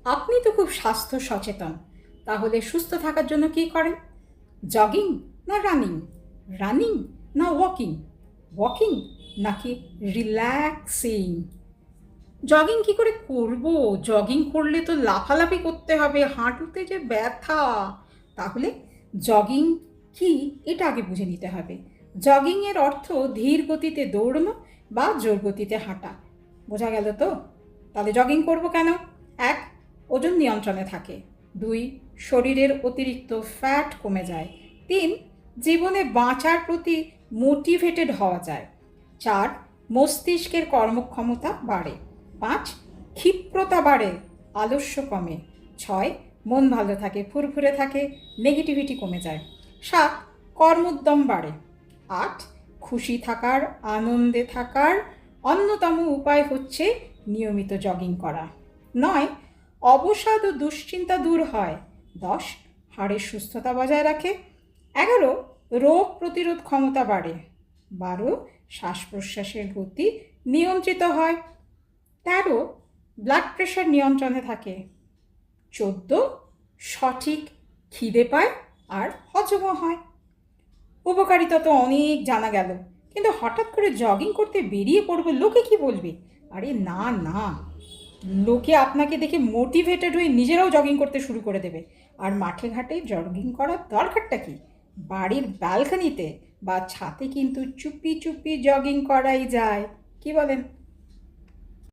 আপনি তো খুব স্বাস্থ্য সচেতন, তাহলে সুস্থ থাকার জন্য কি করেন? জগিং না রানিং? রানিং না ওয়াকিং? ওয়াকিং নাকি রিল্যাক্সিং? জগিং কি করে করব? জগিং করলে তো লাফালাফি করতে হবে, হাঁটুতে যে ব্যথা। তাহলে জগিং কি, এটা আগে বুঝে নিতে হবে। জগিংয়ের অর্থ ধীর গতিতে দৌড়ানো বা জোর গতিতে হাঁটা। বোঝা গেল তো? তাহলে জগিং করব কেন? 1. ওজন নিয়ন্ত্রণে থাকে। 2. শরীরের অতিরিক্ত ফ্যাট কমে যায়। 3. জীবনে বাঁচার প্রতি মোটিভেটেড হওয়া যায়। 4. মস্তিষ্কের কর্মক্ষমতা বাড়ে। 5. ক্ষিপ্রতা বাড়ে, আলস্য কমে। 6. মন ভালো থাকে, ফুরফুরে থাকে, নেগেটিভিটি কমে যায়। 7. কর্মোদ্যম বাড়ে। 8. খুশি থাকার, আনন্দে থাকার অন্যতম উপায় হচ্ছে নিয়মিত জগিং করা। 9. অবসাদ ও দুশ্চিন্তা দূর হয়। 10. হাড়ের সুস্থতা বজায় রাখে। 11. রোগ প্রতিরোধ ক্ষমতা বাড়ে। 12. শ্বাস প্রশ্বাসের গতি নিয়ন্ত্রিত হয়। 13. ব্লাড প্রেশার নিয়ন্ত্রণে থাকে। 14. সঠিক খিদে পায় আর হজমও হয়। উপকারিতা তো অনেক জানা গেল, কিন্তু হঠাৎ করে জগিং করতে বেরিয়ে পড়বো, লোকে কি বলবে? আরে না না, লোকে আপনাকে দেখে মোটিভেটেড হয়ে নিজেরাও জগিং করতে শুরু করে দেবে। আর মাঠে ঘাটে জগিং করার দরকারটা কি? বাড়ির ব্যালকনিতে বা ছাদে কিন্তু চুপি চুপি জগিং করাই যায়। কি বলেন?